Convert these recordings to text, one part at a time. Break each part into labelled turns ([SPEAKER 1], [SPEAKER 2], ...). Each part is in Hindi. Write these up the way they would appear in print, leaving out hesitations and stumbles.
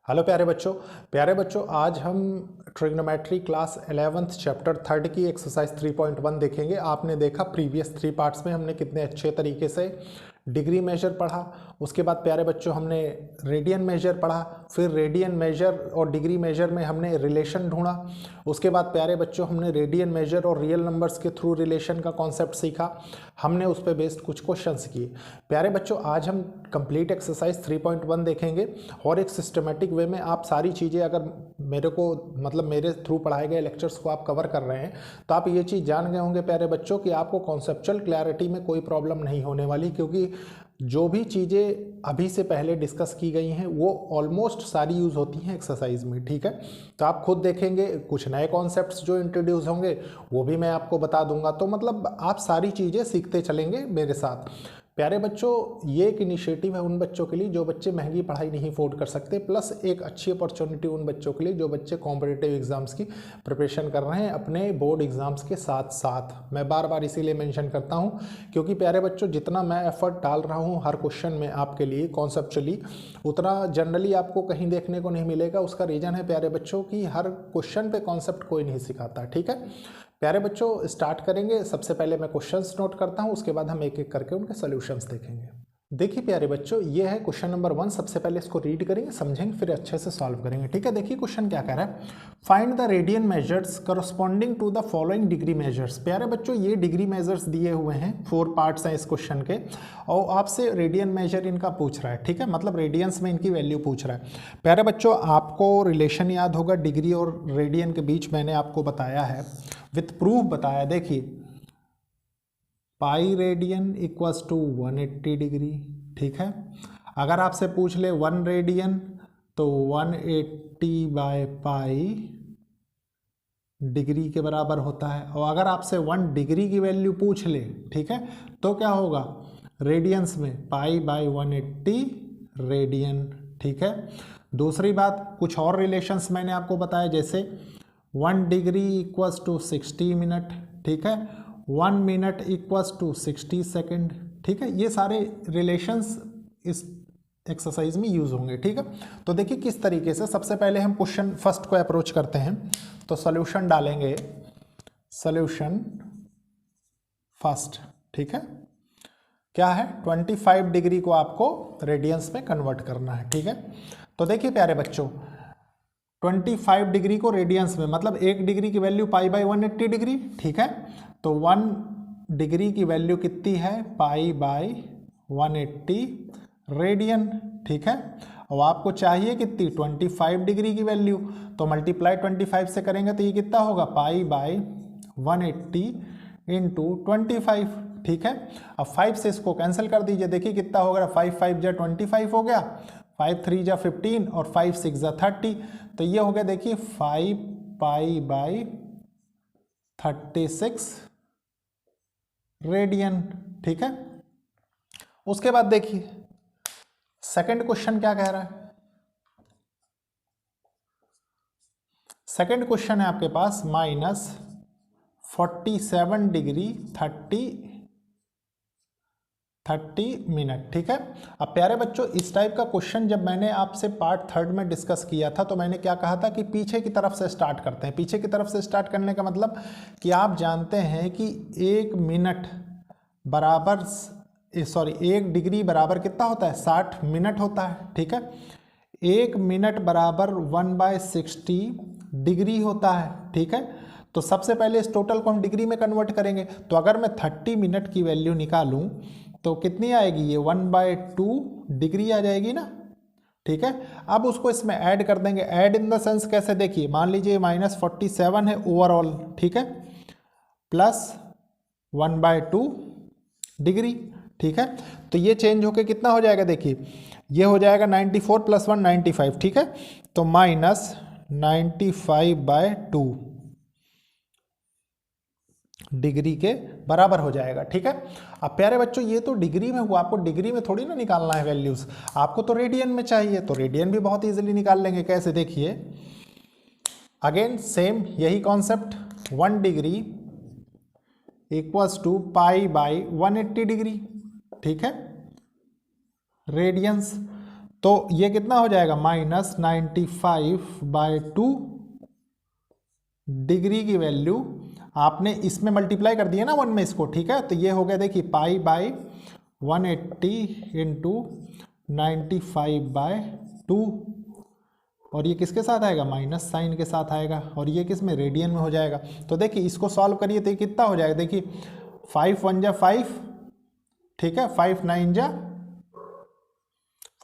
[SPEAKER 1] हेलो प्यारे बच्चों आज हम ट्रिग्नोमेट्री क्लास 11th चैप्टर 3 की एक्सरसाइज 3.1 देखेंगे। आपने देखा प्रीवियस 3 पार्ट्स में हमने कितने अच्छे तरीके से डिग्री मेजर पढ़ा। उसके बाद प्यारे बच्चों हमने रेडियन मेजर पढ़ा, फिर रेडियन मेजर और डिग्री मेजर में हमने रिलेशन ढूंढा। उसके बाद प्यारे बच्चों हमने रेडियन मेजर और रियल नंबर्स के थ्रू रिलेशन का कॉन्सेप्ट सीखा। हमने उस पर बेस्ड कुछ क्वेश्चंस किए। प्यारे बच्चों आज हम कंप्लीट एक्सरसाइज 3.1 देखेंगे और एक सिस्टमेटिक वे में आप सारी चीज़ें अगर मेरे थ्रू पढ़ाए गए लेक्चर्स को आप कवर कर रहे हैं तो आप ये चीज़ जान गए होंगे प्यारे बच्चों कि आपको कॉन्सेप्चुअल क्लैरिटी में कोई प्रॉब्लम नहीं होने वाली, क्योंकि जो भी चीज़ें अभी से पहले डिस्कस की गई हैं वो ऑलमोस्ट सारी यूज़ होती हैं एक्सरसाइज में। ठीक है, तो आप खुद देखेंगे कुछ नए कॉन्सेप्ट्स जो इंट्रोड्यूस होंगे वो भी मैं आपको बता दूंगा। तो मतलब आप सारी चीज़ें सीखते चलेंगे मेरे साथ। प्यारे बच्चों ये एक इनिशिएटिव है उन बच्चों के लिए जो बच्चे महंगी पढ़ाई नहीं अफोर्ड कर सकते, प्लस एक अच्छी अपॉर्चुनिटी उन बच्चों के लिए जो बच्चे कॉम्पिटिटिव एग्जाम्स की प्रिपरेशन कर रहे हैं अपने बोर्ड एग्जाम्स के साथ साथ। मैं बार बार इसीलिए मेंशन करता हूं क्योंकि प्यारे बच्चों जितना मैं एफर्ट डाल रहा हूं हर क्वेश्चन में आपके लिए कॉन्सेप्चुअली, उतना जनरली आपको कहीं देखने को नहीं मिलेगा। उसका रीज़न है प्यारे बच्चों कि हर क्वेश्चन पे कॉन्सेप्ट कोई नहीं सिखाता। ठीक है प्यारे बच्चों, स्टार्ट करेंगे। सबसे पहले मैं क्वेश्चंस नोट करता हूं, उसके बाद हम एक एक करके उनके सॉल्यूशंस देखेंगे। देखिए प्यारे बच्चों, ये है क्वेश्चन नंबर 1। सबसे पहले इसको रीड करेंगे, समझेंगे, फिर अच्छे से सॉल्व करेंगे। ठीक है, देखिए क्वेश्चन क्या कह रहा है, find the radian measures corresponding to the following degree measures. प्यारे बच्चों ये डिग्री मेजर्स दिए हुए हैं, 4 पार्ट्स हैं इस क्वेश्चन के और आपसे रेडियन मेजर इनका पूछ रहा है। ठीक है, मतलब रेडियंस में इनकी वैल्यू पूछ रहा है। प्यारे बच्चों आपको रिलेशन याद होगा डिग्री और रेडियन के बीच, मैंने आपको बताया है विथ प्रूफ बताया। देखिए pi radian equals to 180 degree. ठीक है, अगर आपसे पूछ ले 1 रेडियन तो 180 बाय पाई डिग्री के बराबर होता है। और अगर आपसे 1 डिग्री की वैल्यू पूछ ले, ठीक है, तो क्या होगा रेडियंस में पाई बाय 180 रेडियन। ठीक है, दूसरी बात कुछ और रिलेशंस मैंने आपको बताया, जैसे 1 डिग्री इक्वल्स टू 60 मिनट। ठीक है, 1 मिनट इक्वल्स टू 60 सेकेंड। ठीक है, ये सारे रिलेशंस इस एक्सरसाइज में यूज होंगे। ठीक है, तो देखिए किस तरीके से। सबसे पहले हम क्वेश्चन फर्स्ट को अप्रोच करते हैं, तो सॉल्यूशन डालेंगे, सॉल्यूशन फर्स्ट। ठीक है, क्या है 25 डिग्री को आपको रेडियंस में कन्वर्ट करना है। ठीक है, तो देखिए प्यारे बच्चों 25 डिग्री को रेडियंस में, मतलब 1 डिग्री की वैल्यू पाई बाई 180 डिग्री। ठीक है, तो 1 डिग्री की वैल्यू कितनी है पाई बाई 180 रेडियन। ठीक है, और आपको चाहिए कितनी 25 डिग्री की वैल्यू, तो मल्टीप्लाई 25 से करेंगे तो ये कितना होगा पाई बाई 180 इंटू 25। ठीक है, अब 5 से इसको कैंसिल कर दीजिए, देखिए कितना होगा 5 5 जा 25 हो गया, 5 3 जा 15 और 5 6 जा 30, तो ये हो गया देखिए 5 पाई बाई 36 रेडियन। ठीक है, उसके बाद देखिए सेकंड क्वेश्चन क्या कह रहा है। सेकंड क्वेश्चन है आपके पास -47 डिग्री 30 मिनट। ठीक है, अब प्यारे बच्चों इस टाइप का क्वेश्चन जब मैंने आपसे पार्ट 3 में डिस्कस किया था तो मैंने क्या कहा था कि पीछे की तरफ से स्टार्ट करते हैं। पीछे की तरफ से स्टार्ट करने का मतलब कि आप जानते हैं कि 1 मिनट बराबर 1 डिग्री बराबर कितना होता है 60 मिनट होता है। ठीक है, 1 मिनट बराबर 1/60 डिग्री होता है। ठीक है, तो सबसे पहले इस टोटल को हम डिग्री में कन्वर्ट करेंगे, तो अगर मैं 30 मिनट की वैल्यू निकालूं तो कितनी आएगी, ये 1/2 डिग्री आ जाएगी ना। ठीक है, अब उसको इसमें ऐड कर देंगे। ऐड इन द सेंस कैसे, देखिए मान लीजिए -47 है ओवरऑल। ठीक है, प्लस 1/2 डिग्री। ठीक है, तो ये चेंज होके कितना हो जाएगा, देखिए ये हो जाएगा 94 + 1 95। ठीक है, तो -95/2 डिग्री के बराबर हो जाएगा। ठीक है, अब प्यारे बच्चों ये तो डिग्री में हुआ, आपको डिग्री में थोड़ी ना निकालना है वैल्यूज, आपको तो रेडियन में चाहिए, तो रेडियन भी बहुत इजीली निकाल लेंगे। कैसे, देखिए अगेन सेम यही concept, 1 degree equals to pi by 180 degree. ठीक है, रेडियंस, तो ये कितना हो जाएगा -95/2 डिग्री की वैल्यू आपने इसमें मल्टीप्लाई कर दिया ना 1 में इसको, ठीक है। तो ये हो गया देखिए π/180 इंटू 95/2 और ये किसके साथ आएगा, माइनस साइन के साथ आएगा और ये किस में, रेडियन में हो जाएगा। तो देखिए इसको सॉल्व करिए तो ये कितना हो जाएगा, देखिए 5 1 जा 5, ठीक है, 5 9 जा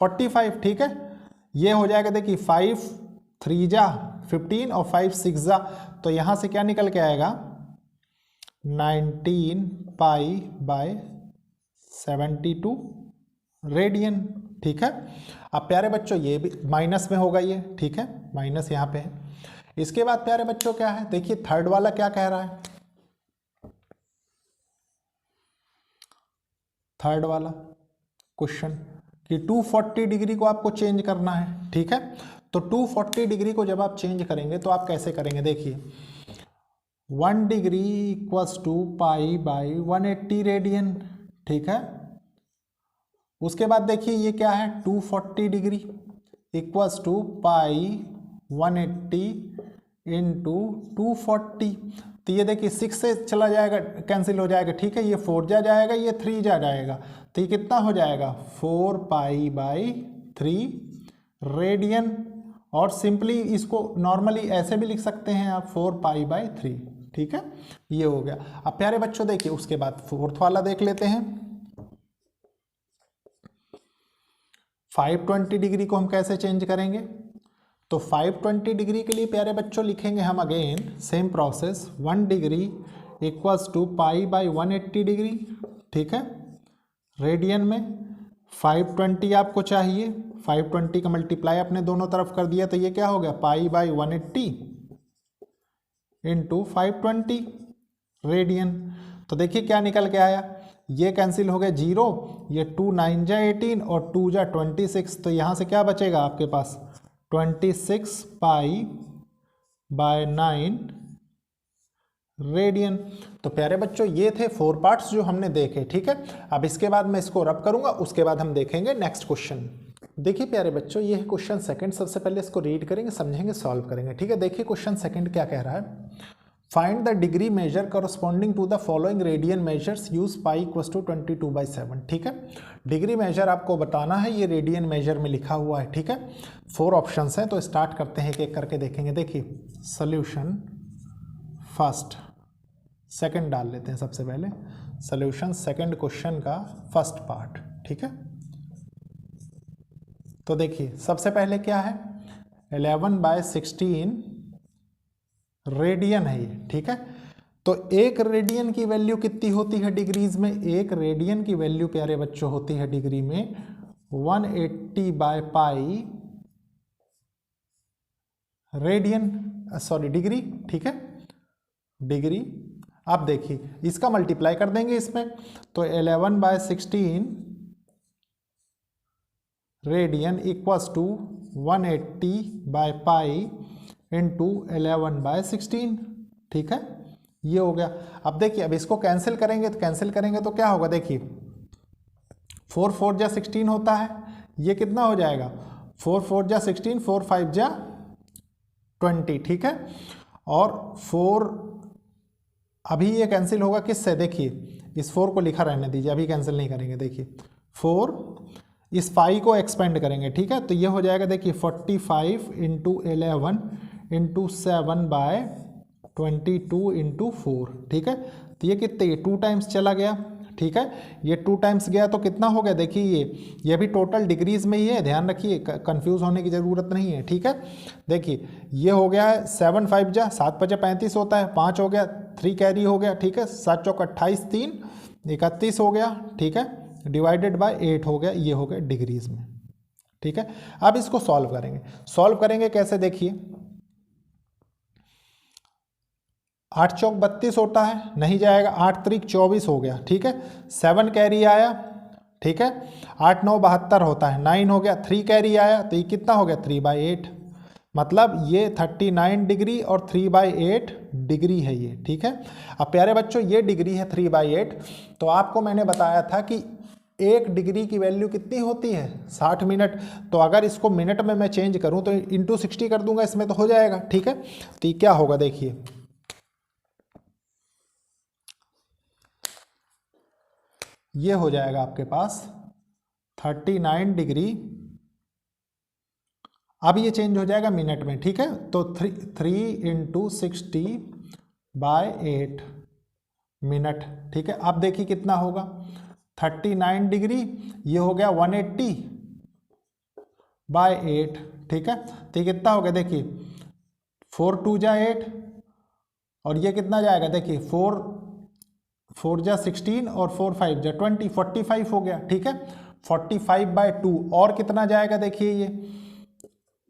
[SPEAKER 1] 45, ठीक है। ये हो जाएगा देखिए 5 3 जा 15 और 5 6 जा, तो यहाँ से क्या निकल के आएगा 19 π/72 रेडियन, ठीक है। अब प्यारे बच्चों ये भी माइनस में होगा ये, ठीक है, माइनस यहाँ पे है। इसके बाद प्यारे बच्चों क्या है, देखिए थर्ड वाला क्या कह रहा है, थर्ड वाला क्वेश्चन कि 240 डिग्री को आपको चेंज करना है, ठीक है। तो 240 डिग्री को जब आप चेंज करेंगे तो आप कैसे करेंगे, देखिए 1 डिग्री इक्वल्स टू π/180 रेडियन, ठीक है। उसके बाद देखिए ये क्या है 240 डिग्री इक्वल्स टू π/180 इंटू 240, तो ये देखिए 6 से चला जाएगा, कैंसिल हो जाएगा, ठीक है। ये 4 जा जाएगा, ये 3 जा जाएगा, तो ये कितना हो जाएगा 4π/3 रेडियन। और सिंपली इसको नॉर्मली ऐसे भी लिख सकते हैं आप 4π/3, ठीक है, ये हो गया। अब प्यारे बच्चों देखिए उसके बाद फोर्थ वाला देख लेते हैं। 520 डिग्री को हम कैसे चेंज करेंगे, तो 520 डिग्री के लिए प्यारे बच्चों लिखेंगे हम again same process, 1 degree equals to π/180 degree, ठीक है, रेडियन में 520 आपको चाहिए, 520 का मल्टीप्लाई आपने दोनों तरफ कर दिया, तो ये क्या हो गया π/180 इंटू 520 रेडियन। तो देखिए क्या निकल के आया, ये कैंसिल हो गया 0, ये 2 9 जा 18 और 2 जा 26, तो यहाँ से क्या बचेगा आपके पास 26 π/9 रेडियन। तो प्यारे बच्चों ये थे 4 पार्ट्स जो हमने देखे, ठीक है। अब इसके बाद मैं इसको रब करूंगा, उसके बाद हम देखेंगे नेक्स्ट क्वेश्चन। देखिए प्यारे बच्चों ये है क्वेश्चन सेकंड, सबसे पहले इसको रीड करेंगे, समझेंगे, सॉल्व करेंगे, ठीक है। देखिए क्वेश्चन सेकंड क्या कह रहा है, find the degree measure corresponding to the following radian measures use π equals to 22/7, ठीक है। डिग्री मेजर आपको बताना है, ये रेडियन मेजर में लिखा हुआ है, ठीक है। 4 ऑप्शंस हैं, तो स्टार्ट करते हैं, एक एक करके देखेंगे। देखिए सोल्यूशन फर्स्ट, सेकंड डाल लेते हैं सबसे पहले, सोल्यूशन सेकंड क्वेश्चन का फर्स्ट पार्ट, ठीक है। तो देखिए सबसे पहले क्या है 11/16 रेडियन है ये, ठीक है। तो एक रेडियन की वैल्यू कितनी होती है डिग्रीज में, एक रेडियन की वैल्यू प्यारे बच्चों होती है डिग्री में 180/π रेडियन, सॉरी डिग्री, ठीक है, डिग्री। अब देखिए इसका मल्टीप्लाई कर देंगे इसमें, तो 11/16 रेडियन इक्वल्स टू 180/π इंटू 11/16, ठीक है, ये हो गया। अब देखिए अब इसको कैंसिल करेंगे, तो कैंसिल करेंगे तो क्या होगा, देखिए 4 4 जा 16 होता है, ये कितना हो जाएगा 4 4 जा 16, 4 5 जा 20, ठीक है। और 4 अभी ये कैंसिल होगा किससे, देखिए इस 4 को लिखा रहने दीजिए, अभी कैंसिल नहीं करेंगे। देखिए 4 इस 5 को एक्सपेंड करेंगे, ठीक है, तो ये हो जाएगा देखिए 45 इंटू 11 इंटू 7/22 इंटू 4, ठीक है। तो ये कितने 2 टाइम्स चला गया, ठीक है, ये 2 टाइम्स गया तो कितना हो गया, देखिए ये भी टोटल डिग्रीज में ही है, ध्यान रखिए, कंफ्यूज होने की ज़रूरत नहीं है, ठीक है। देखिए ये हो गया है 7 5 जा 7 5 35 होता है, 5 हो गया, 3 कैरी हो गया, ठीक है, 7 चौक 28, 3 31 हो गया, ठीक है, डिवाइडेड बाय 8 हो गया, ये हो गया डिग्रीज में, ठीक है। अब इसको सॉल्व करेंगे, सॉल्व करेंगे कैसे, देखिए 8 चौक 32 होता है, नहीं जाएगा, 8 त्रिक 24 हो गया, ठीक है, 7 कैरी आया, ठीक है, 8 9 72 होता है, 9 हो गया, 3 कैरी आया, तो ये कितना हो गया 3/8, मतलब ये 39 डिग्री और 3/8 डिग्री है ये, ठीक है। अब प्यारे बच्चों ये डिग्री है 3/8, तो आपको मैंने बताया था कि 1 डिग्री की वैल्यू कितनी होती है 60 मिनट। तो अगर इसको मिनट में मैं चेंज करूं तो इंटू 60 कर दूंगा, इसमें तो हो जाएगा। ठीक है, तो ये क्या होगा देखिए, ये हो जाएगा आपके पास 39 डिग्री। अब ये चेंज हो जाएगा मिनट में। ठीक है, तो 3 इंटू 60/8 मिनट। ठीक है, अब देखिए कितना होगा 39 डिग्री, ये हो गया 180/8। ठीक है, तो ये कितना हो गया देखिए 4 2 जा 8 और ये कितना जाएगा देखिए 4 जा 16 और 4 5 जा 20, 45 हो गया। ठीक है, 45/2 और कितना जाएगा देखिए, ये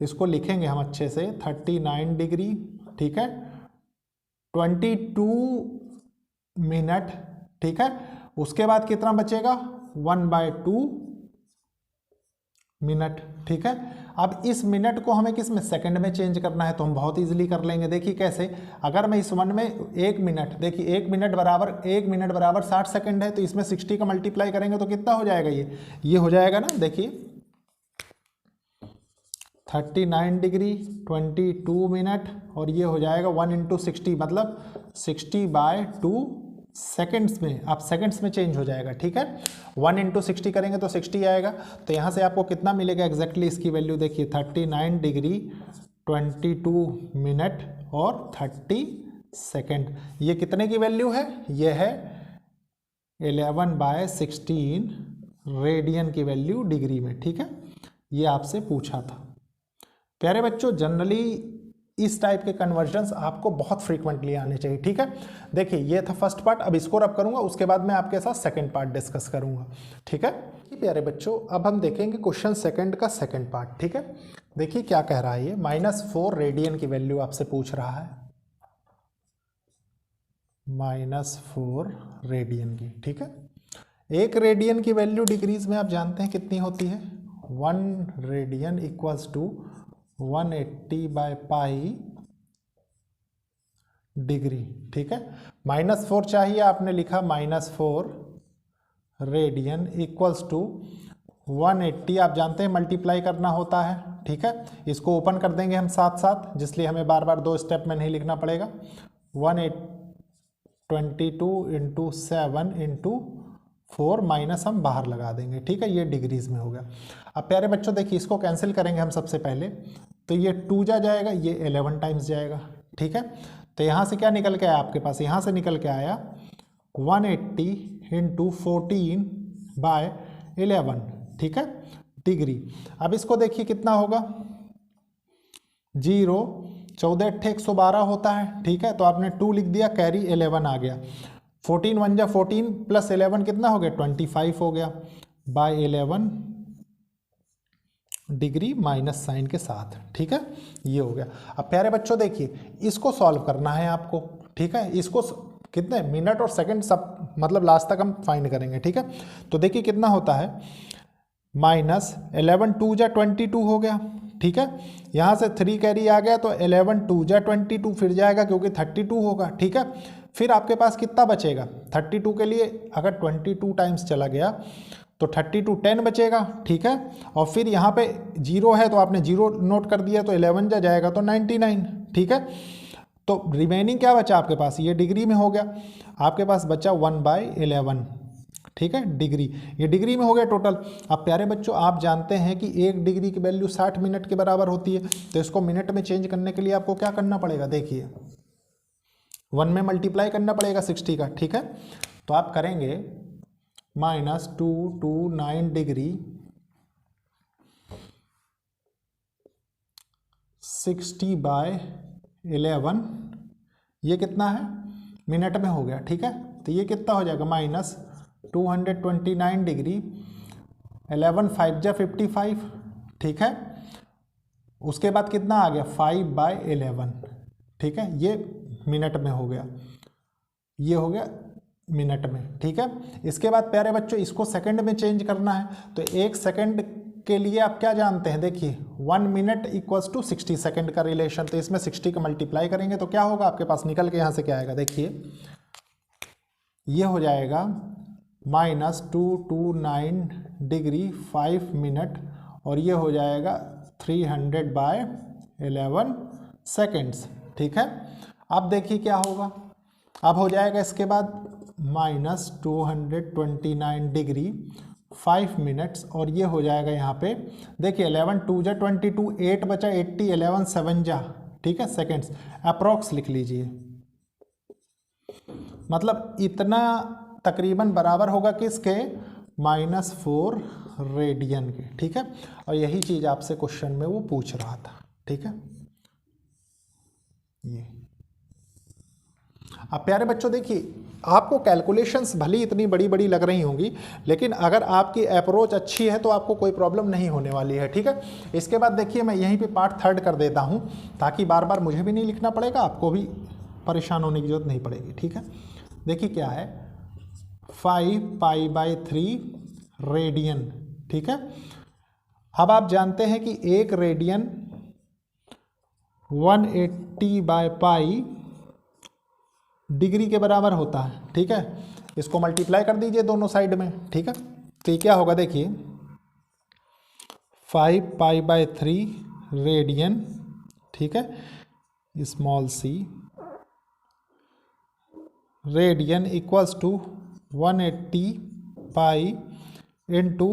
[SPEAKER 1] इसको लिखेंगे हम अच्छे से 39 डिग्री। ठीक है, 22 मिनट। ठीक है, उसके बाद कितना बचेगा 1/2 मिनट। ठीक है, अब इस मिनट को हमें किस में सेकंड में चेंज करना है, तो हम बहुत इजीली कर लेंगे। देखिए कैसे, अगर मैं इस 1 में 1 मिनट, देखिए 1 मिनट बराबर 60 सेकंड है, तो इसमें 60 का मल्टीप्लाई करेंगे तो कितना हो जाएगा, ये हो जाएगा ना, देखिए 39 डिग्री 22 मिनट और ये हो जाएगा 1 इंटू 60 मतलब 60/2 सेकेंड्स में। आप सेकेंड्स में चेंज हो जाएगा। ठीक है, 1 इंटू 60 करेंगे तो 60 आएगा। तो यहाँ से आपको कितना मिलेगा एग्जैक्टली इसकी वैल्यू देखिए 39 डिग्री 22 मिनट और 30 सेकेंड। ये कितने की वैल्यू है, ये है 11/16 रेडियन की वैल्यू डिग्री में। ठीक है, ये आपसे पूछा था। प्यारे बच्चों, जनरली इस टाइप के कन्वर्जन्स आपको बहुत फ्रीक्वेंटली आने चाहिए। ठीक है, देखिए ये था फर्स्ट पार्ट, अब इसको रब करूंगा, उसके बाद मैं आपके साथ सेकंड पार्ट डिस्कस करूंगा। ठीक है प्यारे बच्चों, अब हम देखेंगे क्वेश्चन सेकंड का सेकंड पार्ट। ठीक है, देखिए क्या कह रहा है ये, -4 रेडियन की वैल्यू आपसे पूछ रहा है, -4 रेडियन की। ठीक है, 1 रेडियन की वैल्यू डिग्रीज में आप जानते हैं कितनी होती है, 1 रेडियन इक्वल्स टू 180/π डिग्री। ठीक है, -4 चाहिए, आपने लिखा -4 रेडियन इक्वल्स टू 180, आप जानते हैं मल्टीप्लाई करना होता है। ठीक है, इसको ओपन कर देंगे हम साथ साथ, जिसलिए हमें बार बार 2 स्टेप में नहीं लिखना पड़ेगा। 122 इंटू 7 इंटू 4 माइनस हम बाहर लगा देंगे। ठीक है, ये डिग्रीज में हो गया। अब प्यारे बच्चों देखिए, इसको कैंसिल करेंगे हम सबसे पहले, तो ये 2 जाएगा, ये 11 टाइम्स जाएगा। ठीक है, तो यहाँ से क्या निकल के आया आपके पास, यहाँ से निकल के आया 180 इंटू 14/11। ठीक है, डिग्री। अब इसको देखिए कितना होगा, 0 14 8 112 होता है। ठीक है, तो आपने 2 लिख दिया, कैरी 11 आ गया, 14 1 जा 14 प्लस 11 कितना हो गया 25 हो गया, /11 डिग्री माइनस साइन के साथ। ठीक है, ये हो गया। अब प्यारे बच्चों देखिए, इसको सॉल्व करना है आपको। ठीक है, इसको कितने मिनट और सेकंड सब मतलब लास्ट तक हम फाइंड करेंगे। ठीक है, तो देखिए कितना होता है, -11 2 जा 22 हो गया। ठीक है, यहाँ से 3 कैरी आ गया, तो 11 2 जा 22 फिर जाएगा क्योंकि 32 होगा। ठीक है, फिर आपके पास कितना बचेगा, 32 के लिए अगर 22 टाइम्स चला गया तो 32 10 बचेगा। ठीक है, और फिर यहाँ पे 0 है तो आपने 0 नोट कर दिया, तो 11 जा जाएगा तो 99। ठीक है, तो रिमेनिंग क्या बचा आपके पास, ये डिग्री में हो गया, आपके पास बचा 1/11। ठीक है, डिग्री, ये डिग्री में हो गया टोटल। अब प्यारे बच्चों, आप जानते हैं कि 1 डिग्री की वैल्यू 60 मिनट के बराबर होती है, तो इसको मिनट में चेंज करने के लिए आपको क्या करना पड़ेगा, देखिए 1 में मल्टीप्लाई करना पड़ेगा 60 का। ठीक है, तो आप करेंगे -229 डिग्री 60/11, ये कितना है मिनट में हो गया। ठीक है, तो ये कितना हो जाएगा, -229 डिग्री 11 5 जा 55। ठीक है, उसके बाद कितना आ गया 5/11। ठीक है, ये मिनट में हो गया, ये हो गया मिनट में। ठीक है, इसके बाद प्यारे बच्चों इसको सेकंड में चेंज करना है, तो 1 सेकंड के लिए आप क्या जानते हैं, देखिए 1 मिनट इक्वल्स टू 60 सेकंड का रिलेशन, तो इसमें 60 का मल्टीप्लाई करेंगे तो क्या होगा आपके पास, निकल के यहाँ से क्या आएगा, देखिए ये हो जाएगा -229 डिग्री 5 मिनट, और ये हो जाएगा 300/11 सेकेंड्स। ठीक है, अब देखिए क्या होगा। अब हो जाएगा इसके बाद -229 डिग्री 5 मिनट्स, और ये हो जाएगा यहाँ पे देखिए 11 2 जा 22, 8 बचा 80, 11 7 जा, ठीक है, सेकेंड्स अप्रॉक्स लिख लीजिए। मतलब इतना तकरीबन बराबर होगा किसके, -4 रेडियन के। ठीक है, और यही चीज़ आपसे क्वेश्चन में वो पूछ रहा था। ठीक है, ये अब प्यारे बच्चों देखिए, आपको कैलकुलेशंस भले इतनी बड़ी बड़ी लग रही होंगी, लेकिन अगर आपकी अप्रोच अच्छी है तो आपको कोई प्रॉब्लम नहीं होने वाली है। ठीक है, इसके बाद देखिए मैं यहीं पे पार्ट 3 कर देता हूं, ताकि बार बार मुझे भी नहीं लिखना पड़ेगा, आपको भी परेशान होने की जरूरत नहीं पड़ेगी। ठीक है, देखिए क्या है, 5π/3 रेडियन। ठीक है, अब आप जानते हैं कि एक रेडियन 180/π डिग्री के बराबर होता है। ठीक है, इसको मल्टीप्लाई कर दीजिए दोनों साइड में। ठीक है, तो ये क्या होगा देखिए, 5π/3 रेडियन, ठीक है, small C radian equals to 180π into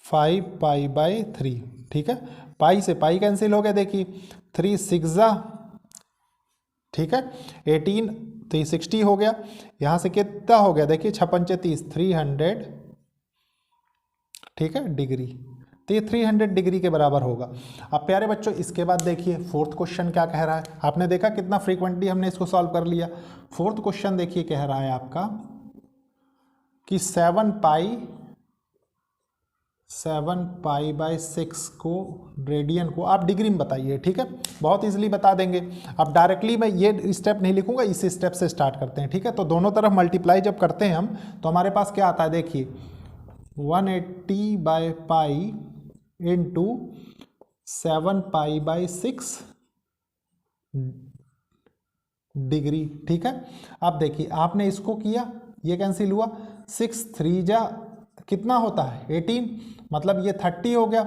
[SPEAKER 1] 5π/3। ठीक है, पाई से पाई कैंसिल हो गया, देखिए 3 6 ठीक है 18, 360 हो गया, यहाँ से कितना हो गया देखिए 56 30 300, ठीक है, डिग्री। तो ये 300 डिग्री के बराबर होगा। अब प्यारे बच्चों इसके बाद देखिए फोर्थ क्वेश्चन क्या कह रहा है। आपने देखा कितना फ्रीक्वेंटली हमने इसको सॉल्व कर लिया। फोर्थ क्वेश्चन देखिए कह रहा है आपका कि 7π/6 को रेडियन को आप डिग्री में बताइए। ठीक है, बहुत इजीली बता देंगे। अब डायरेक्टली मैं ये स्टेप नहीं लिखूंगा, इस स्टेप से स्टार्ट करते हैं। ठीक है, तो दोनों तरफ मल्टीप्लाई जब करते हैं हम तो हमारे पास क्या आता है देखिए 180/π इंटू 7π/6 डिग्री। ठीक है, अब देखिए आपने इसको किया, ये कैंसिल हुआ, 6 3 जा कितना होता है 18, मतलब ये 30 हो गया,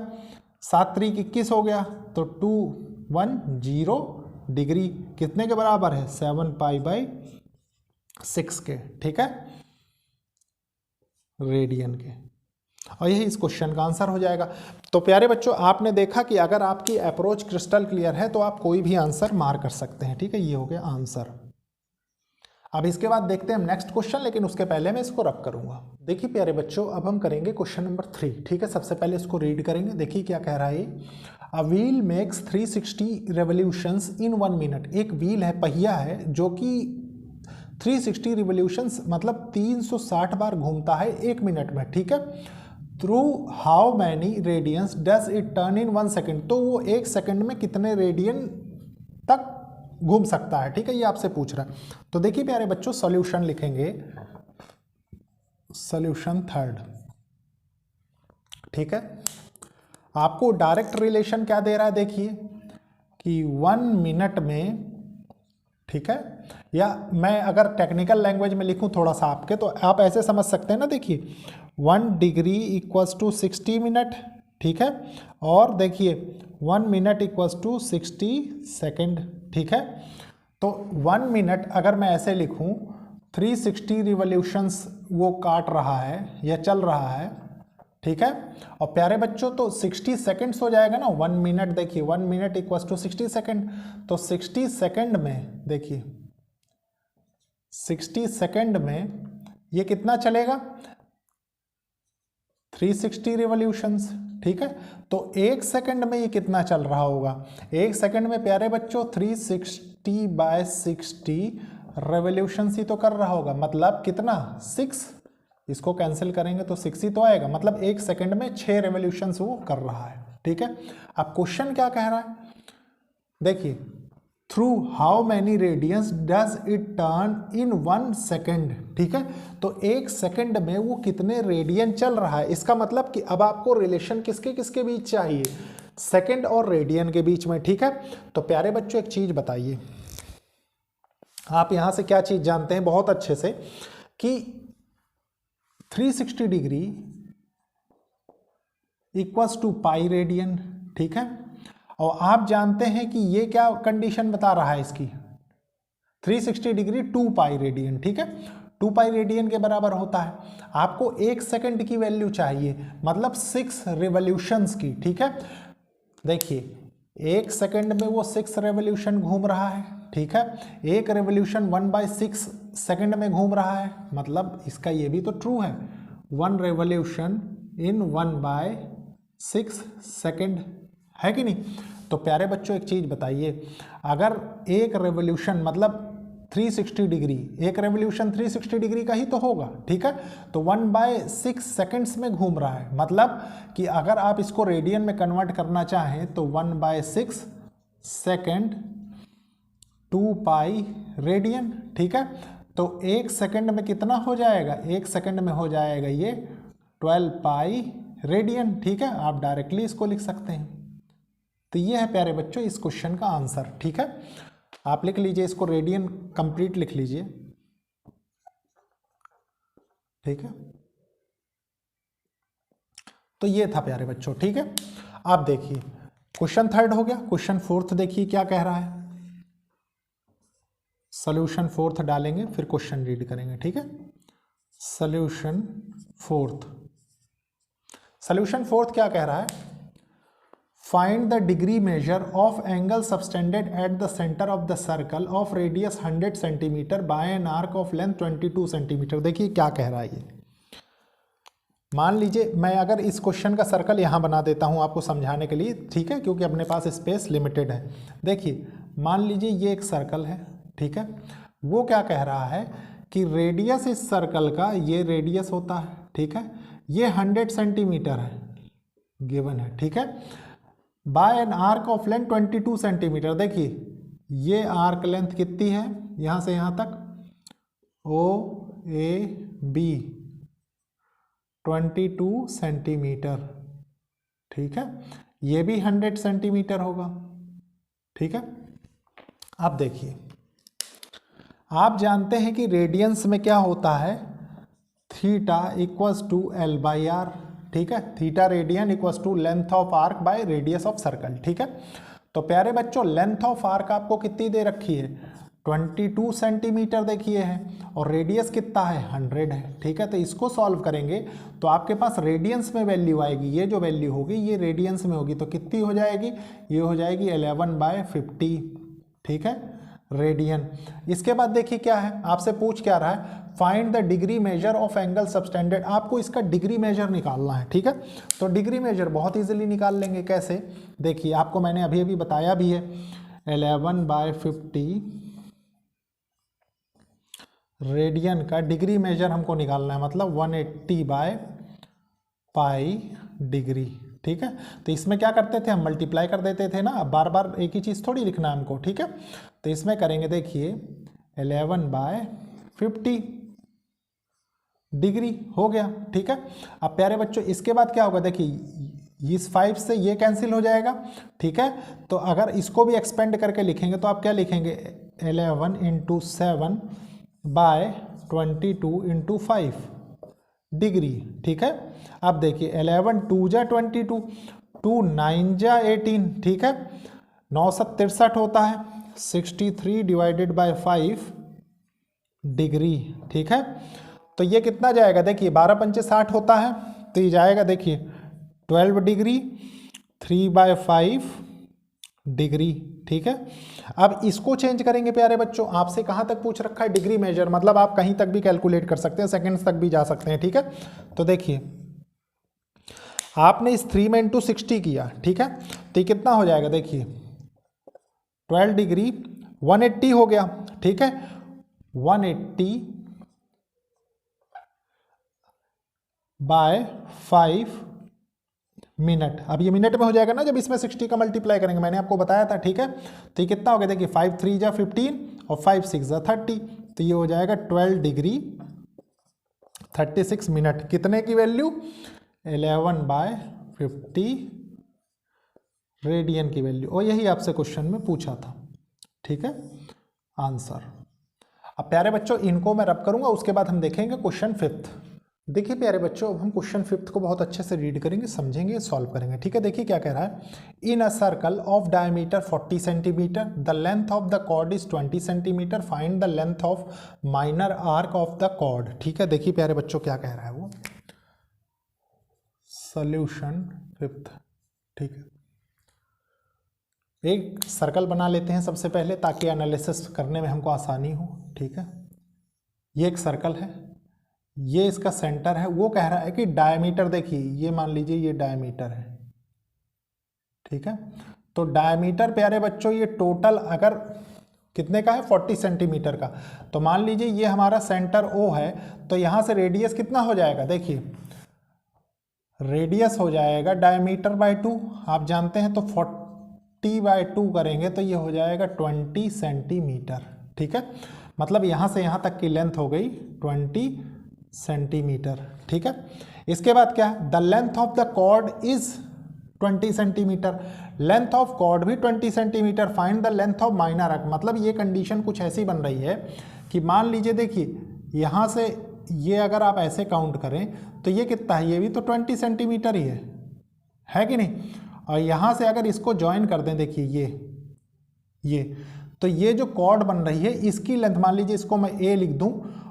[SPEAKER 1] 7 3 21 हो गया, तो 210 डिग्री कितने के बराबर है 7π/6 के। ठीक है, रेडियन के, और यही इस क्वेश्चन का आंसर हो जाएगा। तो प्यारे बच्चों आपने देखा कि अगर आपकी अप्रोच क्रिस्टल क्लियर है तो आप कोई भी आंसर मार कर सकते हैं। ठीक है, ये हो गया आंसर। अब इसके बाद देखते हैं नेक्स्ट क्वेश्चन, लेकिन उसके पहले मैं इसको रब करूंगा। देखिए प्यारे बच्चों अब हम करेंगे क्वेश्चन नंबर 3। ठीक है, सबसे पहले इसको रीड करेंगे। देखिए क्या कह रहा है, a wheel makes 360 revolutions in 1 minute. एक व्हील है, पहिया है, जो कि 360 रिवोल्यूशंस मतलब 360 बार घूमता है 1 मिनट में। ठीक है, through how many radians does it turn in 1 second. तो वो 1 सेकेंड में कितने रेडियन तक घूम सकता है। ठीक है, ये आपसे पूछ रहा है। तो देखिए प्यारे बच्चों सॉल्यूशन लिखेंगे, सॉल्यूशन 3। ठीक है, आपको डायरेक्ट रिलेशन क्या दे रहा है देखिए कि 1 मिनट में, ठीक है, या मैं अगर टेक्निकल लैंग्वेज में लिखूं थोड़ा सा आपके, तो आप ऐसे समझ सकते हैं ना, देखिए 1 डिग्री इक्वल्स टू 60 मिनट। ठीक है, और देखिए 1 मिनट इक्वल्स टू 60 सेकेंड। ठीक है, तो 1 मिनट अगर मैं ऐसे लिखूं 360 रिवोल्यूशंस वो काट रहा है या चल रहा है। ठीक है, और प्यारे बच्चों तो 60 सेकेंड्स हो जाएगा ना 1 मिनट। देखिए 1 मिनट इक्वल्स टू 60 सेकेंड, तो 60 सेकेंड में देखिए 60 सेकेंड में ये कितना चलेगा 360 रिवोल्यूशंस। ठीक है, तो 1 सेकंड में ये कितना चल रहा होगा 1 सेकंड में प्यारे बच्चों 360/60 रेवोल्यूशंस ही तो कर रहा होगा, मतलब कितना 6। इसको कैंसिल करेंगे तो 6 ही तो आएगा, मतलब 1 सेकंड में 6 रेवोल्यूशंस वो कर रहा है। ठीक है, अब क्वेश्चन क्या कह रहा है देखिए, through how many radians does it turn in 1 second. ठीक है, तो 1 सेकेंड में वो कितने रेडियन चल रहा है। इसका मतलब कि अब आपको रिलेशन किसके किसके बीच चाहिए, सेकेंड और रेडियन के बीच में। ठीक है, तो प्यारे बच्चों एक चीज बताइए, आप यहां से क्या चीज जानते हैं बहुत अच्छे से कि 360 degree equals to pi radian, ठीक है। और आप जानते हैं कि ये क्या कंडीशन बता रहा है इसकी, 360 डिग्री 2 पाई रेडियन, ठीक है, 2 पाई रेडियन के बराबर होता है। आपको 1 सेकंड की वैल्यू चाहिए, मतलब 6 रिवॉल्यूशंस की, ठीक है। देखिए 1 सेकंड में वो 6 रेवोल्यूशन घूम रहा है, ठीक है। एक रेवोल्यूशन 1/6 सेकंड में घूम रहा है, मतलब इसका ये भी तो ट्रू है, 1 रेवोल्यूशन इन 1/6 सेकंड, है कि नहीं। तो प्यारे बच्चों एक चीज बताइए, अगर एक रेवोल्यूशन मतलब 360 डिग्री, एक रेवोल्यूशन 360 डिग्री का ही तो होगा, ठीक है। तो 1/6 सेकंड्स में घूम रहा है, मतलब कि अगर आप इसको रेडियन में कन्वर्ट करना चाहें तो 1/6 सेकंड 2 पाई रेडियन, ठीक है। तो 1 सेकंड में कितना हो जाएगा, 1 सेकंड में हो जाएगा ये 12 पाई रेडियन, ठीक है। आप डायरेक्टली इसको लिख सकते हैं। तो ये है प्यारे बच्चों इस क्वेश्चन का आंसर, ठीक है। आप लिख लीजिए इसको, रेडियन कंप्लीट लिख लीजिए, ठीक है। तो ये था प्यारे बच्चों, ठीक है। आप देखिए क्वेश्चन 3 हो गया, क्वेश्चन 4 देखिए क्या कह रहा है। सॉल्यूशन 4 डालेंगे फिर क्वेश्चन रीड करेंगे, ठीक है। सॉल्यूशन 4 क्या कह रहा है, find the degree measure of angle subtended at the centre of the circle of radius 100 centimetre bye an arc of length 22 centimetre. देखिए क्या कह रहा है ये, मान लीजिए मैं अगर इस क्वेश्चन का सर्कल यहाँ बना देता हूँ आपको समझाने के लिए, ठीक है, क्योंकि अपने पास स्पेस लिमिटेड है। देखिए मान लीजिए ये एक सर्कल है, ठीक है। वो क्या कह रहा है कि रेडियस इस सर्कल का, ये रेडियस होता है, ठीक है, ये 100 सेंटीमीटर है गिवन है, ठीक है, by an arc of length 22 centimetre. देखिए ये आर्क लेंथ कितनी है, यहाँ से यहाँ तक OAB 22 सेंटीमीटर, ठीक है, ये भी 100 सेंटीमीटर होगा, ठीक है। अब देखिए आप जानते हैं कि रेडियंस में क्या होता है, थीटा इक्वल्स टू L/R, ठीक है, theta radian equals to length of arc by radius of circle, ठीक है। तो प्यारे बच्चों लेंथ ऑफ आर्क आपको कितनी दे रखी है, 22 सेंटीमीटर देखिए है, और रेडियस कितना है 100 है, ठीक है। तो इसको सॉल्व करेंगे तो आपके पास रेडियंस में वैल्यू आएगी, ये जो वैल्यू होगी ये रेडियंस में होगी, तो कितनी हो जाएगी, ये हो जाएगी 11/50, ठीक है, रेडियन। इसके बाद देखिए क्या है, आपसे पूछ क्या रहा है, find the degree measure of angle subtended, आपको इसका डिग्री मेजर निकालना है, ठीक है। तो डिग्री मेजर बहुत इजीली निकाल लेंगे, कैसे, देखिए आपको मैंने अभी अभी बताया भी है, 11/50 रेडियन का डिग्री मेजर हमको निकालना है, मतलब 180/पाई डिग्री, ठीक है। तो इसमें क्या करते थे हम, मल्टीप्लाई कर देते थे ना, अब बार बार एक ही चीज़ थोड़ी लिखना है हमको, ठीक है। तो इसमें करेंगे देखिए 11/50 डिग्री हो गया, ठीक है। अब प्यारे बच्चों इसके बाद क्या होगा, देखिए इस 5 से ये कैंसिल हो जाएगा, ठीक है। तो अगर इसको भी एक्सपेंड करके लिखेंगे तो आप क्या लिखेंगे, 11 × 7/22 × 5 डिग्री, ठीक है। अब देखिए 11 2 जा 22, 2 9 जा 18, ठीक है, 9 7 63 होता है, 63/5 डिग्री, ठीक है। तो ये कितना जाएगा, देखिए 12 पंचे 60 होता है, तो ये जाएगा देखिए 12 डिग्री 3/5 डिग्री, ठीक है। अब इसको चेंज करेंगे प्यारे बच्चों, आपसे कहाँ तक पूछ रखा है, डिग्री मेजर, मतलब आप कहीं तक भी कैलकुलेट कर सकते हैं, सेकंड्स तक भी जा सकते हैं, ठीक है। तो देखिए आपने इस 3 में × 60 किया, ठीक है, तो ये कितना हो जाएगा, देखिए 12 डिग्री 180 हो गया, ठीक है, 180/5 मिनट। अब ये मिनट में हो जाएगा ना जब इसमें 60 का मल्टीप्लाई करेंगे, मैंने आपको बताया था, ठीक है। तो ये कितना हो गया, देखिए 5 3 जा 15 और 5 6 जा 30, तो ये हो जाएगा 12 डिग्री 36 मिनट, कितने की वैल्यू, 11/50 रेडियन की वैल्यू, और यही आपसे क्वेश्चन में पूछा था, ठीक है, आंसर। अब प्यारे बच्चों इनको मैं रब करूंगा, उसके बाद हम देखेंगे क्वेश्चन 5। देखिए प्यारे बच्चों, अब हम क्वेश्चन 5th को बहुत अच्छे से रीड करेंगे, समझेंगे, सॉल्व करेंगे। ठीक है, देखिए क्या कह रहा है। In a circle of diameter 40 centimetre the length of the chord is 20 centimetre, find the length of minor arc of the chord. ठीक है, देखिए प्यारे बच्चों क्या कह रहा है वो, सॉल्यूशन 5th। ठीक है, एक सर्कल बना लेते हैं सबसे पहले ताकि एनालिसिस करने में हमको आसानी हो। ठीक है, ये एक सर्कल है, ये इसका सेंटर है। वो कह रहा है कि डायमीटर, देखिए ये मान लीजिए ये डायमीटर है। ठीक है, तो डायमीटर प्यारे बच्चों ये टोटल अगर कितने का है, 40 सेंटीमीटर का, तो मान लीजिए ये हमारा सेंटर O है, तो यहां से रेडियस कितना हो जाएगा, देखिए रेडियस हो जाएगा डायमीटर बाय 2, आप जानते हैं, तो 40/2 करेंगे तो ये हो जाएगा 20 सेंटीमीटर। ठीक है, मतलब यहां से यहां तक की लेंथ हो गई 20 सेंटीमीटर। ठीक है, इसके बाद क्या है, the length of the chord is 20 centimetre, length of chord भी 20 centimetre, find the length of minor arc. मतलब ये कंडीशन कुछ ऐसी बन रही है कि मान लीजिए, देखिए यहां से ये अगर आप ऐसे काउंट करें तो ये कितना है, ये भी तो 20 सेंटीमीटर ही है कि नहीं। और यहां से अगर इसको ज्वाइन कर दें, देखिए ये तो ये जो कॉर्ड बन रही है इसकी लेंथ, मान लीजिए इसको मैं A लिख दूं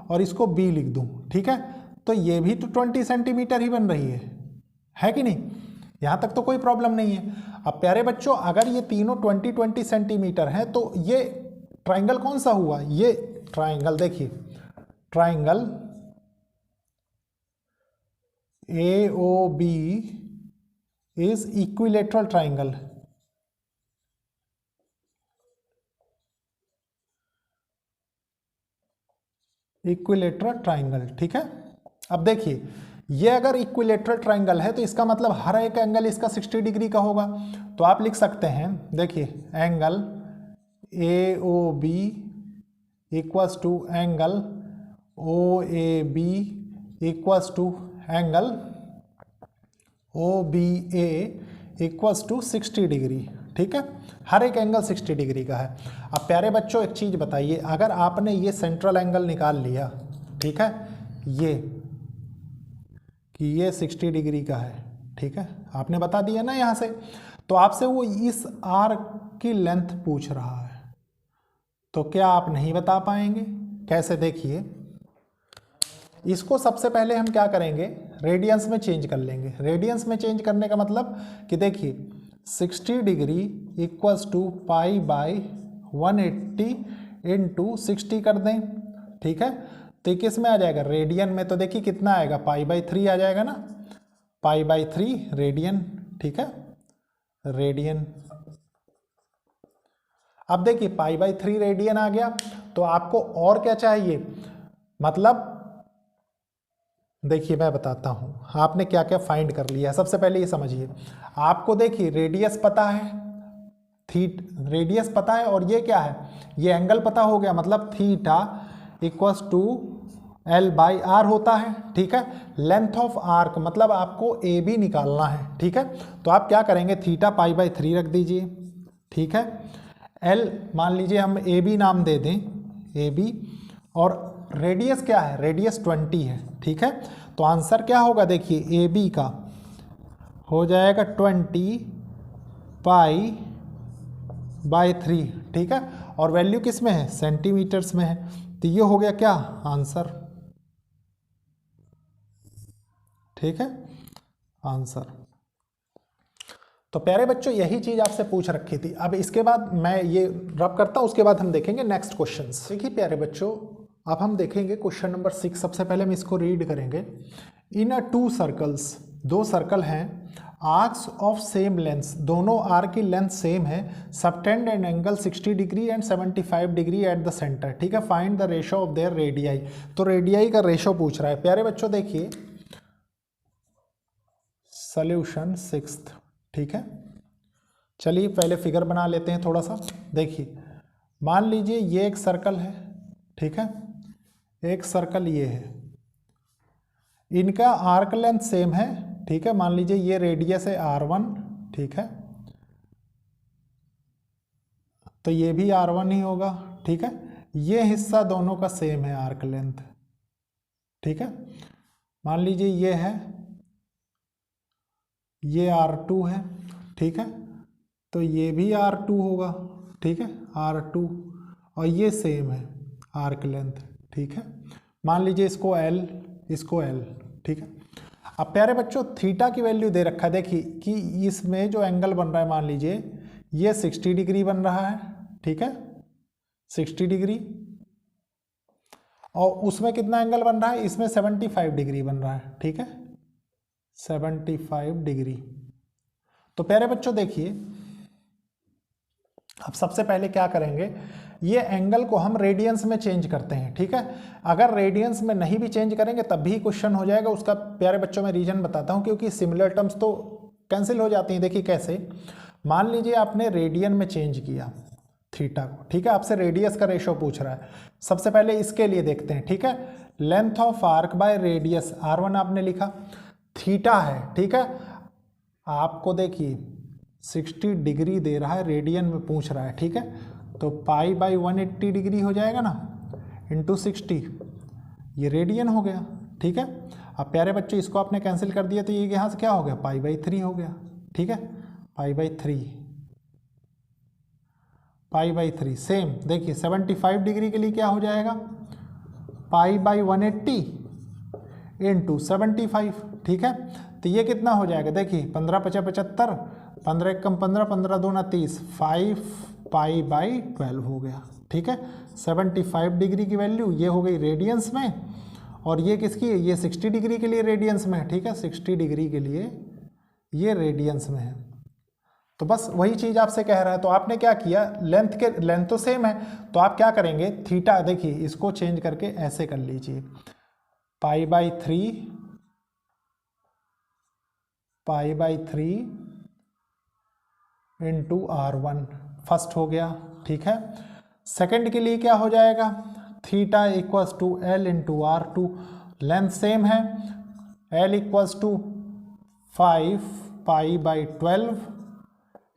[SPEAKER 1] और इसको B लिख दूं। ठीक है, तो ये भी तो 20 सेंटीमीटर ही बन रही है कि नहीं, यहां तक तो कोई प्रॉब्लम नहीं है। अब प्यारे बच्चों, अगर ये तीनों 20-20 सेंटीमीटर हैं तो ये ट्राइंगल कौन सा हुआ, ये ट्राइंगल, देखिए triangle AOB is equilateral triangle. Equilateral triangle. ठीक है, अब देखिए ये अगर इक्विलेटरल ट्राइंगल है तो इसका मतलब हर एक एंगल इसका 60 डिग्री का होगा। तो आप लिख सकते हैं, देखिए angle AOB equals to angle OAB equals to angle OBA equals to 60 degree. ठीक है, हर एक एंगल 60 डिग्री का है। अब प्यारे बच्चों एक चीज़ बताइए, अगर आपने ये सेंट्रल एंगल निकाल लिया, ठीक है, ये कि ये 60 डिग्री का है, ठीक है, आपने बता दिया ना यहाँ से, तो आपसे वो इस आर्क की लेंथ पूछ रहा है, तो क्या आप नहीं बता पाएंगे? कैसे, देखिए इसको सबसे पहले हम क्या करेंगे, रेडियंस में चेंज कर लेंगे। रेडियंस में चेंज करने का मतलब कि देखिए 60 degree equals to pi by 180 into 60 कर दें। ठीक है, तो किस में आ जाएगा, रेडियन में, तो देखिए कितना आएगा, पाई/3 आ जाएगा ना, पाई/3 रेडियन। ठीक है, रेडियन। अब देखिए पाई/3 रेडियन आ गया, तो आपको और क्या चाहिए, मतलब देखिए मैं बताता हूं आपने क्या क्या फाइंड कर लिया। सबसे पहले ये समझिए, आपको देखिए रेडियस पता है, रेडियस पता है, और ये क्या है, ये एंगल पता हो गया, मतलब थीटा इक्वल्स टू L/R होता है। ठीक है, लेंथ ऑफ आर्क मतलब आपको AB निकालना है। ठीक है, तो आप क्या करेंगे, थीटा पाई/3 रख दीजिए। ठीक है, L मान लीजिए हम AB नाम दे दें, AB, और रेडियस क्या है, रेडियस 20 है। ठीक है, तो आंसर क्या होगा, देखिए AB का हो जाएगा 20 पाई/3। ठीक है, और वैल्यू किस में है, सेंटीमीटर्स में है, तो ये हो गया क्या, आंसर। ठीक है, आंसर। तो प्यारे बच्चों यही चीज आपसे पूछ रखी थी। अब इसके बाद मैं ये रब करता हूं, उसके बाद हम देखेंगे नेक्स्ट क्वेश्चंस। देखिए प्यारे बच्चों, अब हम देखेंगे क्वेश्चन नंबर 6। सबसे पहले हम इसको रीड करेंगे। इन अ 2 सर्कल्स, 2 सर्कल हैं, आर्क्स ऑफ सेम लेंथ, दोनों आर्क की लेंथ सेम है, subtend an angle 60 degree and 75 degree at the centre. ठीक है, find the ratio of their radii. तो रेडियाई का रेशो पूछ रहा है। प्यारे बच्चों देखिए, सॉल्यूशन 6th। ठीक है, चलिए पहले फिगर बना लेते हैं थोड़ा सा। देखिए मान लीजिए ये एक सर्कल है, ठीक है, एक सर्कल ये है, इनका आर्क लेंथ सेम है। ठीक है, मान लीजिए ये रेडियस है R1, ठीक है, तो ये भी R1 ही होगा। ठीक है, ये हिस्सा दोनों का सेम है आर्क लेंथ। ठीक है, मान लीजिए ये है, ये R2 है, ठीक है, तो ये भी R2 होगा, ठीक है, R2, और ये सेम है आर्क लेंथ, ठीक है। मान लीजिए इसको L, इसको L, ठीक है। अब प्यारे बच्चों थीटा की वैल्यू दे रखा है, देखिए कि इसमें जो एंगल बन रहा है, मान लीजिए ये 60 डिग्री बन रहा है, ठीक है, 60 डिग्री, और उसमें कितना एंगल बन रहा है, इसमें 75 डिग्री बन रहा है, ठीक है, 75 डिग्री। तो प्यारे बच्चों देखिए, अब सबसे पहले क्या करेंगे, ये एंगल को हम रेडियंस में चेंज करते हैं, ठीक है। अगर रेडियंस में नहीं भी चेंज करेंगे तब भी क्वेश्चन हो जाएगा। उसका प्यारे बच्चों मैं रीजन बताता हूं, क्योंकि सिमिलर टर्म्स तो कैंसिल हो जाती हैं। देखिए कैसे, मान लीजिए आपने रेडियन में चेंज किया थीटा को, ठीक है, आपसे रेडियस का रेशो पूछ रहा है। सबसे पहले इसके लिए देखते हैं, ठीक है, length of arc by radius R1 आपने लिखा, थीटा है, ठीक है, आपको देखिए 60 डिग्री दे रहा है, रेडियन में पूछ रहा है, ठीक है, तो पाई बाई 180 डिग्री हो जाएगा ना, इंटू 60, ये रेडियन हो गया, ठीक है। अब प्यारे बच्चों इसको आपने कैंसिल कर दिया, तो ये यहाँ से क्या हो गया, पाई बाई 3 हो गया, ठीक है, pi by 3, pi by 3। Same देखिए 75 डिग्री के लिए क्या हो जाएगा, पाई बाई 180 इंटू 75, ठीक है, तो ये कितना हो जाएगा, देखिए 15 × 5 = 75, 15 × 1 = 15, 15 × 2 = 30, 5 पाई बाई 12 हो गया, ठीक है। 75 डिग्री की वैल्यू ये हो गई रेडियंस में, और ये किसकी है, ये 60 डिग्री के लिए रेडियंस में है, ठीक है, 60 डिग्री के लिए ये रेडियंस में है। तो बस वही चीज आपसे कह रहा है, तो आपने क्या किया, लेंथ तो सेम है, तो आप क्या करेंगे, थीटा देखिए इसको चेंज करके ऐसे कर लीजिए, pi by 3, pi by 3 into R1 first हो गया, ठीक है। सेकंड के लिए क्या हो जाएगा, theta equals to L into R2, length same है, L equals to 5 pi by 12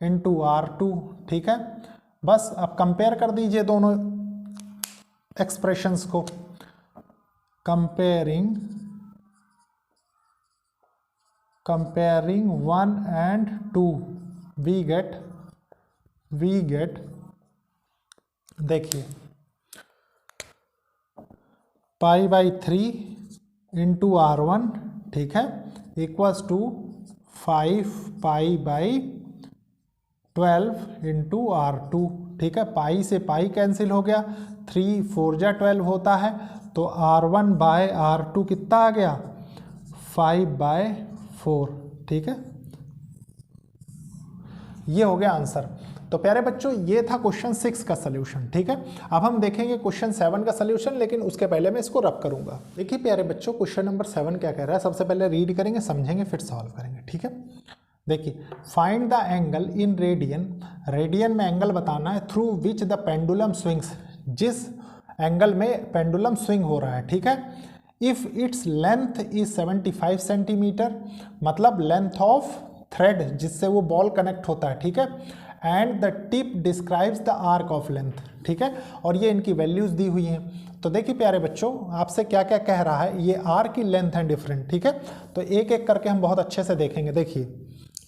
[SPEAKER 1] into R2, ठीक है। बस अब कंपेयर कर दीजिए दोनों एक्सप्रेशंस को, कंपेयरिंग 1 and 2 वी गेट देखिए पाई बाई 3 इंटू R1, ठीक है, equals to 5 pi by 12 into R2, ठीक है, पाई से पाई कैंसिल हो गया, 3 4 × 12 होता है, तो R1 बाय R2 कितना आ गया, 5/4, ठीक है, ये हो गया आंसर। तो प्यारे बच्चों ये था क्वेश्चन 6 का सलूशन, ठीक है। अब हम देखेंगे क्वेश्चन 7 का सलूशन, लेकिन उसके पहले मैं इसको रब करूंगा। देखिए प्यारे बच्चों क्वेश्चन नंबर 7 क्या कह रहा है, सबसे पहले रीड करेंगे, समझेंगे, फिर सॉल्व करेंगे, ठीक है। देखिए find the angle in radian, radian में एंगल बताना है, through which the pendulum swings, जिस एंगल में पेंडुलम स्विंग हो रहा है, ठीक है। If its length is 75 centimetre, मतलब लेंथ ऑफ थ्रेड जिससे वो बॉल कनेक्ट होता है, ठीक है, and the tip describes the arc of length, ठीक है, और ये इनकी वैल्यूज दी हुई हैं। तो देखिए प्यारे बच्चों आपसे क्या क्या कह रहा है, ये आर की लेंथ है डिफरेंट, ठीक है, तो एक एक करके हम बहुत अच्छे से देखेंगे। देखिए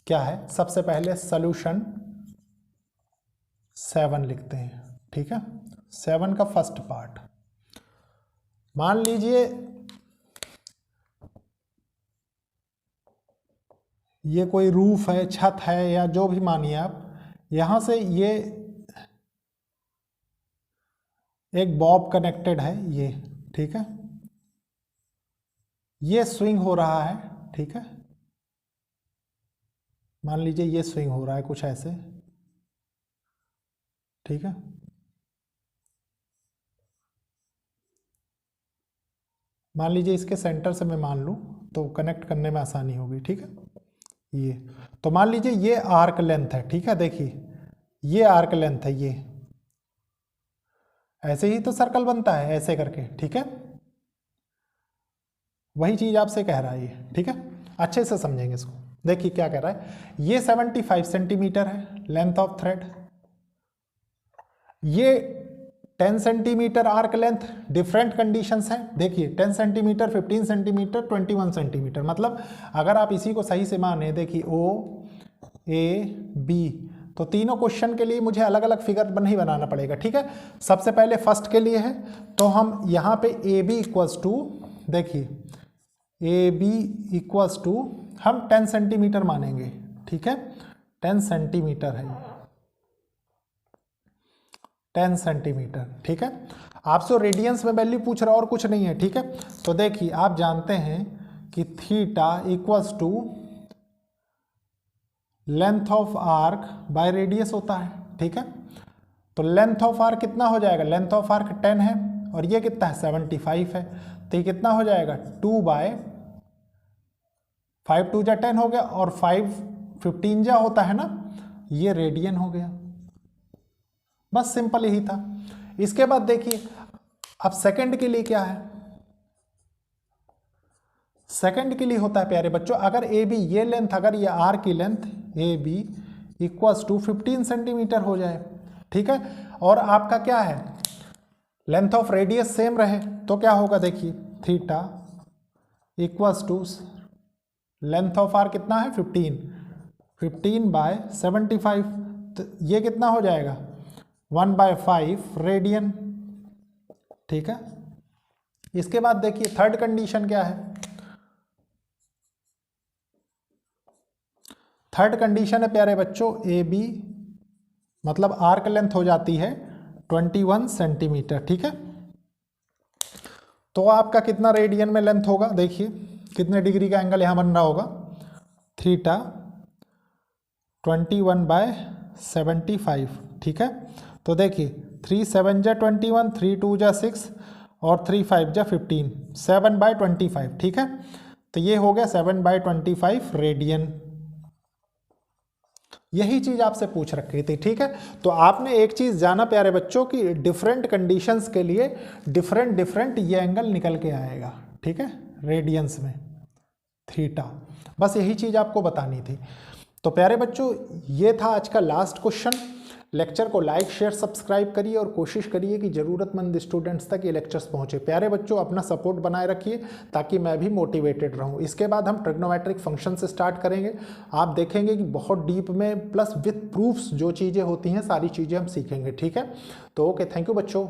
[SPEAKER 1] क्या है, सबसे पहले सॉल्यूशन 7 लिखते हैं, ठीक है, 7 का फर्स्ट पार्ट, मान लीजिए ये कोई रूफ है, छत है, या जो भी मानिए आप, यहां से ये एक बॉब कनेक्टेड है, ये ठीक है, ये स्विंग हो रहा है, ठीक है, मान लीजिए ये स्विंग हो रहा है कुछ ऐसे, ठीक है, मान लीजिए इसके सेंटर से मैं मान लूं तो कनेक्ट करने में आसानी होगी, ठीक है। ये तो मान लीजिए ये आर्क लेंथ है, ठीक है, देखिए ये आर्क लेंथ है, ये ऐसे ही तो सर्कल बनता है ऐसे करके, ठीक है, वही चीज आपसे कह रहा है ये, ठीक है, अच्छे से समझेंगे इसको। देखिए क्या कह रहा है, ये 75 सेंटीमीटर है लेंथ ऑफ थ्रेड, ये 10 centimetre arc length, different conditions हैं। देखिए 10 सेंटीमीटर, 15 सेंटीमीटर, 21 सेंटीमीटर, मतलब अगर आप इसी को सही से माने, देखिए ओ ए बी, तो तीनों क्वेश्चन के लिए मुझे अलग अलग फिगर नहीं बनाना पड़ेगा, ठीक है। सबसे पहले फर्स्ट के लिए है, तो हम यहाँ पे ए बी इक्वल्स टू, देखिए ए बी इक्वल्स टू हम 10 सेंटीमीटर मानेंगे, ठीक है। 10 सेंटीमीटर है, 10 सेंटीमीटर, ठीक है। आपसे रेडियंस में वैल्यू पूछ रहा और कुछ नहीं है, ठीक है। तो देखिए आप जानते हैं कि theta equals to length of arc by radius होता है, ठीक है। तो लेंथ ऑफ आर्क कितना हो जाएगा, लेंथ ऑफ आर्क 10 है और ये कितना है 75 है, तो ये कितना हो जाएगा 2 बाय 5, 2 जा 10 हो गया और 5 15 जा होता है ना, ये रेडियन हो गया। बस सिंपल यही था। इसके बाद देखिए अब सेकंड के लिए क्या है, सेकंड के लिए होता है प्यारे बच्चों, अगर ए बी ये लेंथ, अगर ये आर की length A B equals to 15 centimetre हो जाए, ठीक है, और आपका क्या है लेंथ ऑफ रेडियस सेम रहे, तो क्या होगा, देखिए theta equals to length of arc कितना है 15 बाय 75, तो ये कितना हो जाएगा 1/5 रेडियन, ठीक है। इसके बाद देखिए थर्ड कंडीशन क्या है, थर्ड कंडीशन है प्यारे बच्चों ए बी, मतलब आर्क लेंथ हो जाती है 21 सेंटीमीटर, ठीक है। तो आपका कितना रेडियन में लेंथ होगा, देखिए कितने डिग्री का एंगल यहां बन रहा होगा, थीटा 21/75, ठीक है। तो देखिए 3 7 जा 21, 3 2 जा 6 और 3 5 जा 15, 7/25, ठीक है। तो ये हो गया 7/25 रेडियन। यही चीज आपसे पूछ रखी थी, ठीक है। तो आपने एक चीज जाना प्यारे बच्चों कि डिफरेंट कंडीशंस के लिए डिफरेंट ये एंगल निकल के आएगा, ठीक है, रेडियंस में थीटा। बस यही चीज आपको बतानी थी। तो प्यारे बच्चों ये था आज का लास्ट क्वेश्चन। लेक्चर को लाइक शेयर सब्सक्राइब करिए और कोशिश करिए कि ज़रूरतमंद स्टूडेंट्स तक ये लेक्चर्स पहुंचे। प्यारे बच्चों अपना सपोर्ट बनाए रखिए ताकि मैं भी मोटिवेटेड रहूं। इसके बाद हम ट्रिग्नोमेट्रिक फंक्शन से स्टार्ट करेंगे। आप देखेंगे कि बहुत डीप में प्लस विथ प्रूफ्स जो चीज़ें होती हैं सारी चीज़ें हम सीखेंगे, ठीक है। तो ओके, थैंक यू बच्चों।